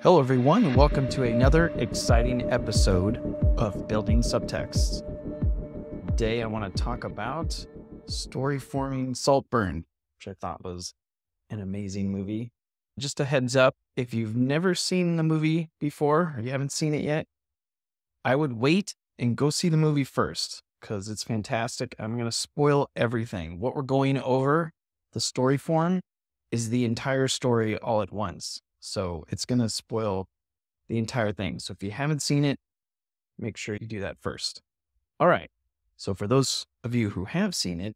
Hello, everyone, and welcome to another exciting episode of Building Subtext. Today, I want to talk about Storyforming Saltburn, which I thought was an amazing movie. Just a heads up, if you've never seen the movie before, or you haven't seen it yet, I would wait and go see the movie first, because it's fantastic. I'm going to spoil everything. What we're going over, the story form, is the entire story all at once. So it's going to spoil the entire thing. So if you haven't seen it, make sure you do that first. All right. So for those of you who have seen it,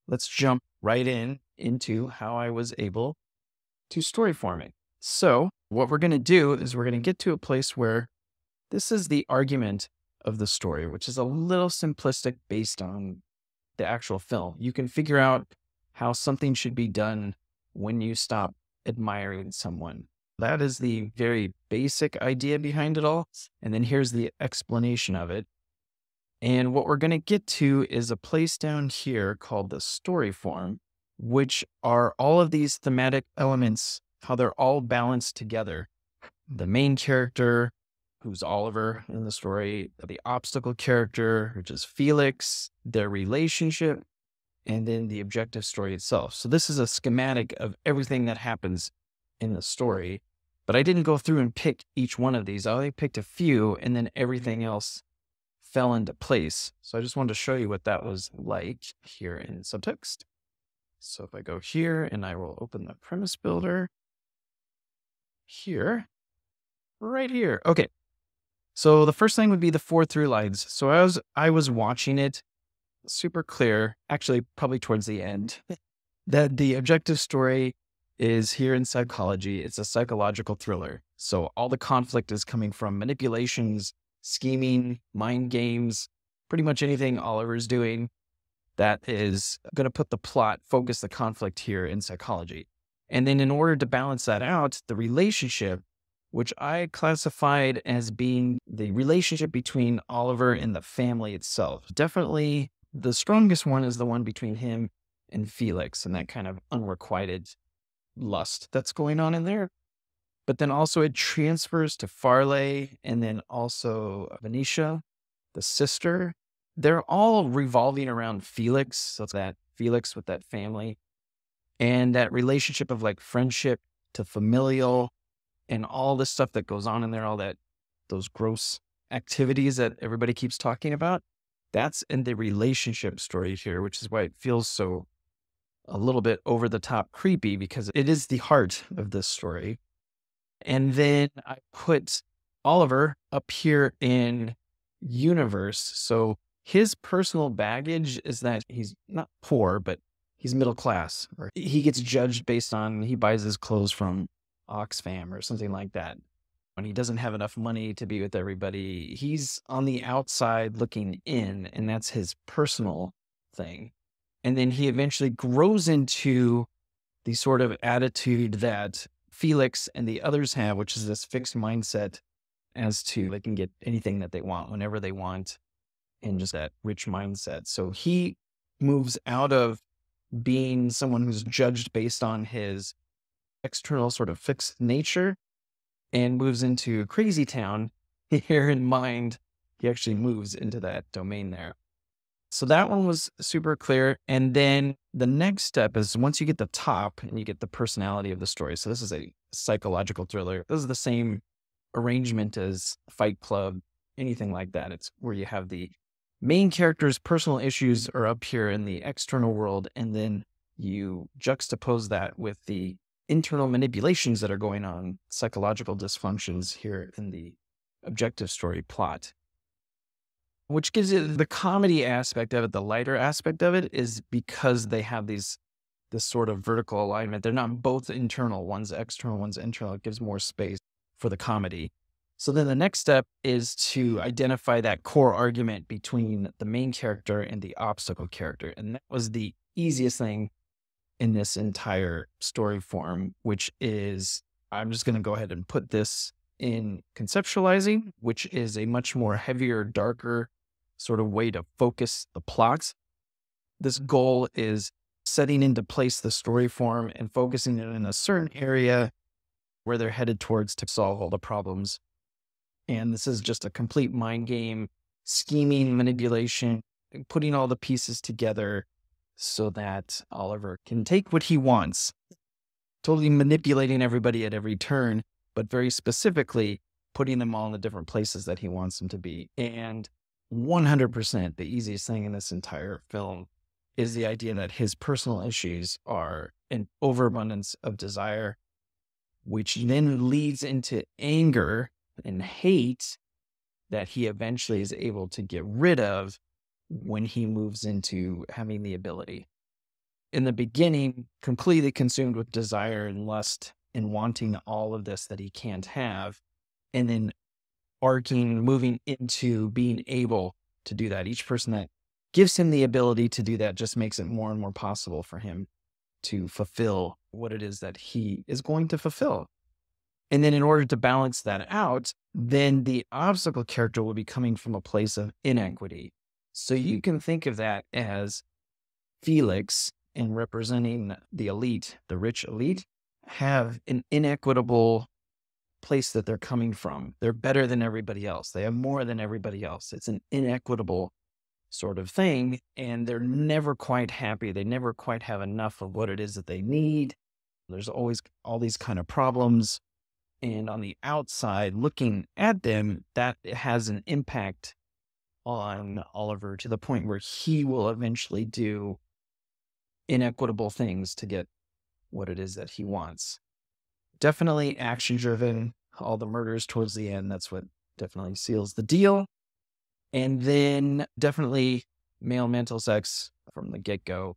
let's jump right into how I was able to storyform it. So what we're going to do is we're going to get to a place where this is the argument of the story, which is a little simplistic based on the actual film. You can figure out how something should be done when you stop admiring someone. That is the very basic idea behind it all. And then here's the explanation of it. And what we're going to get to is a place down here called the story form, which are all of these thematic elements, how they're all balanced together. The main character, who's Oliver in the story, the obstacle character, which is Felix, their relationship, and then the objective story itself. So this is a schematic of everything that happens in the story, but I didn't go through and pick each one of these. I only picked a few, and then everything else fell into place. So I just wanted to show you what that was like here in Subtxt. So if I go here and I will open the premise builder here, right here. Okay. So the first thing would be the Four Throughlines. So I was watching it, super clear, actually probably towards the end, that the objective story is here in psychology. It's a psychological thriller. So all the conflict is coming from manipulations, scheming, mind games, pretty much anything Oliver's doing that is going to put the plot, focus the conflict here in psychology. And then in order to balance that out, the relationship, which I classified as being the relationship between Oliver and the family itself. Definitely the strongest one is the one between him and Felix and that kind of unrequited lust that's going on in there. But then also it transfers to Farley and then also Venetia, the sister. They're all revolving around Felix. So it's that Felix with that family and that relationship of like friendship to familial and all the stuff that goes on in there, those gross activities that everybody keeps talking about. That's in the relationship story here, which is why it feels so a little bit over the top creepy because it is the heart of this story. And then I put Oliver up here in universe. So his personal baggage is that he's not poor, but he's middle class. Or he gets judged based on he buys his clothes from Oxfam or something like that. When he doesn't have enough money to be with everybody, he's on the outside looking in, and that's his personal thing. And then he eventually grows into the sort of attitude that Felix and the others have, which is this fixed mindset as to they can get anything that they want whenever they want, and just that rich mindset. So he moves out of being someone who's judged based on his external sort of fixed nature and moves into Crazy Town. Here in mind, he actually moves into that domain there. So that one was super clear. And then the next step is once you get the top and you get the personality of the story. So this is a psychological thriller. This is the same arrangement as Fight Club, anything like that. It's where you have the main character's personal issues are up here in the external world. And then you juxtapose that with the internal manipulations that are going on, psychological dysfunctions here in the objective story plot. Which gives it the comedy aspect of it, the lighter aspect of it is because they have this sort of vertical alignment. They're not both internal, one's external, one's internal. It gives more space for the comedy. So then the next step is to identify that core argument between the main character and the obstacle character. And that was the easiest thing in this entire story form, which is, I'm just going to go ahead and put this in conceptualizing, which is a much more heavier, darker sort of way to focus the plots. This goal is setting into place the story form and focusing it in a certain area where they're headed towards to solve all the problems. And this is just a complete mind game, scheming, manipulation, putting all the pieces together so that Oliver can take what he wants, totally manipulating everybody at every turn, but very specifically putting them all in the different places that he wants them to be. And 100% the easiest thing in this entire film is the idea that his personal issues are an overabundance of desire, which then leads into anger and hate that he eventually is able to get rid of when he moves into having the ability. In the beginning, completely consumed with desire and lust and wanting all of this that he can't have, and then moving into being able to do that. Each person that gives him the ability to do that just makes it more and more possible for him to fulfill what it is that he is going to fulfill. And then in order to balance that out, then the obstacle character will be coming from a place of inequity. So you can think of that as Felix, and representing the elite, the rich elite, have an inequitable place that they're coming from. They're better than everybody else. They have more than everybody else. It's an inequitable sort of thing, and they're never quite happy. They never quite have enough of what it is that they need. There's always all these kind of problems. And on the outside, looking at them, that has an impact on Oliver to the point where he will eventually do inequitable things to get what it is that he wants. Definitely action driven, all the murders towards the end, that's what definitely seals the deal. And then definitely male mental sex from the get-go.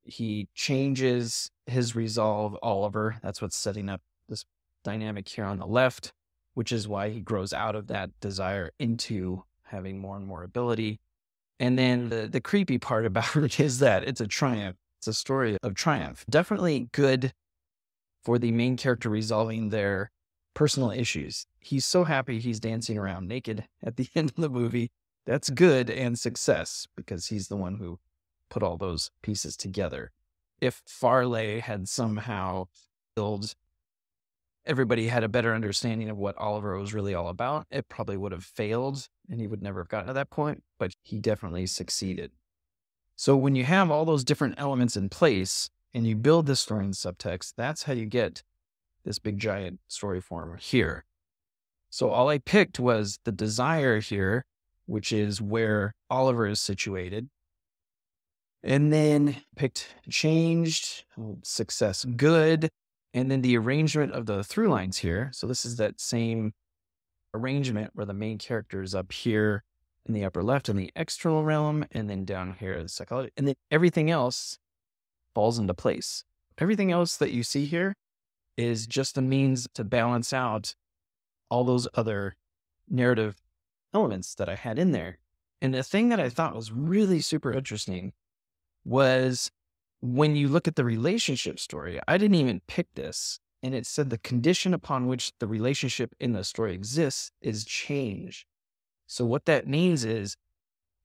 He changes his resolve, Oliver. That's what's setting up this dynamic here on the left, which is why he grows out of that desire into having more and more ability. And then the creepy part about it is that it's a triumph. It's a story of triumph. Definitely good for the main character resolving their personal issues. He's so happy he's dancing around naked at the end of the movie. That's good and success because he's the one who put all those pieces together. If Farley had somehow built, everybody had a better understanding of what Oliver was really all about, it probably would have failed and he would never have gotten to that point, but he definitely succeeded. So when you have all those different elements in place and you build this story in subtext, that's how you get this big giant story form here. So all I picked was the desire here, which is where Oliver is situated. And then picked changed, success good, and then the arrangement of the through lines here. So this is that same arrangement where the main character is up here in the upper left in the external realm, and then down here the psychology, and then everything else falls into place. Everything else that you see here is just a means to balance out all those other narrative elements that I had in there. And the thing that I thought was really super interesting was when you look at the relationship story, I didn't even pick this. And it said the condition upon which the relationship in the story exists is change. So what that means is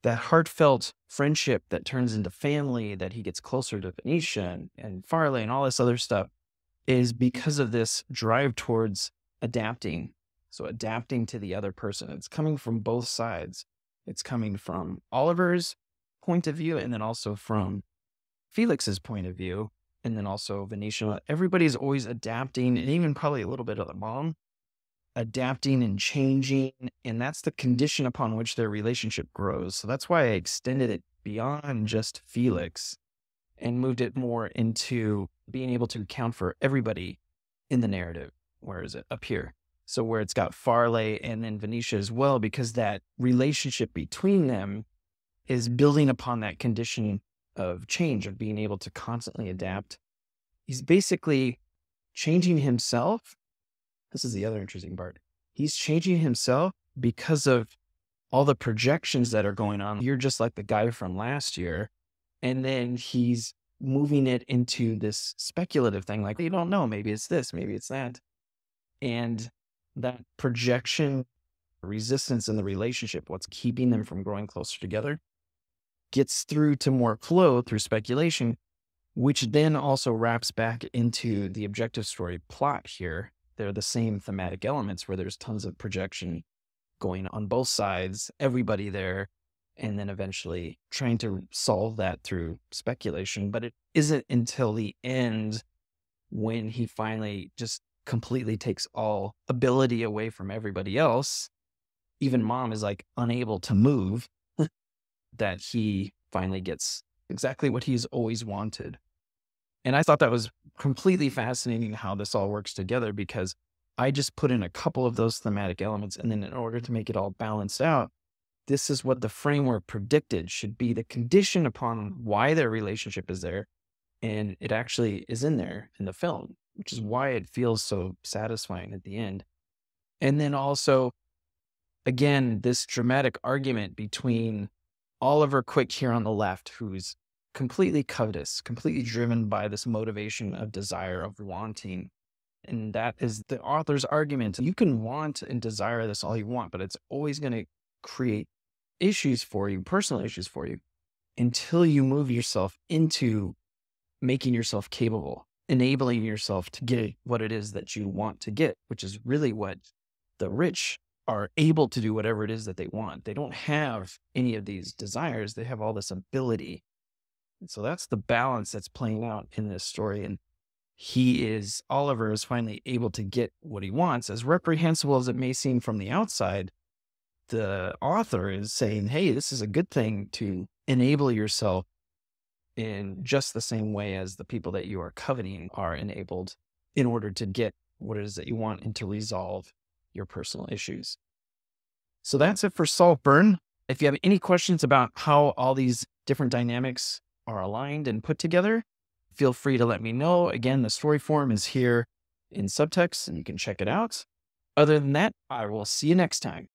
that heartfelt friendship that turns into family, that he gets closer to Venetia and Farley and all this other stuff, is because of this drive towards adapting. So adapting to the other person. It's coming from both sides. It's coming from Oliver's point of view and then also from Felix's point of view, and then also Venetia. Everybody's always adapting, and even probably a little bit of the mom, adapting and changing, and that's the condition upon which their relationship grows. So that's why I extended it beyond just Felix and moved it more into being able to account for everybody in the narrative. Where is it? Up here. So where it's got Farley and then Venetia as well, because that relationship between them is building upon that condition of change, of being able to constantly adapt. He's basically changing himself. This is the other interesting part. He's changing himself because of all the projections that are going on. You're just like the guy from last year. And then he's moving it into this speculative thing. Like, you don't know, maybe it's this, maybe it's that. And that projection, resistance in the relationship, what's keeping them from growing closer together, gets through to more flow through speculation, which then also wraps back into the objective story plot here, they're the same thematic elements where there's tons of projection going on both sides, everybody there, and then eventually trying to solve that through speculation. But it isn't until the end when he finally just completely takes all ability away from everybody else. Even mom is like unable to move, that he finally gets exactly what he's always wanted. And I thought that was completely fascinating how this all works together, because I just put in a couple of those thematic elements. And then in order to make it all balanced out, this is what the framework predicted should be the condition upon why their relationship is there. And it actually is in there in the film, which is why it feels so satisfying at the end. And then also, again, this dramatic argument between Oliver Quick here on the left, who's completely covetous, completely driven by this motivation of desire, of wanting. And that is the author's argument. You can want and desire this all you want, but it's always going to create issues for you, personal issues for you, until you move yourself into making yourself capable, enabling yourself to get what it is that you want to get, which is really what the rich are able to do, whatever it is that they want. They don't have any of these desires. They have all this ability. And so that's the balance that's playing out in this story. And Oliver is finally able to get what he wants. As reprehensible as it may seem from the outside, the author is saying, hey, this is a good thing to enable yourself in just the same way as the people that you are coveting are enabled in order to get what it is that you want and to resolve your personal issues. So that's it for Saltburn. If you have any questions about how all these different dynamics are aligned and put together, feel free to let me know. Again, the story form is here in Subtxt, and you can check it out. Other than that, I will see you next time.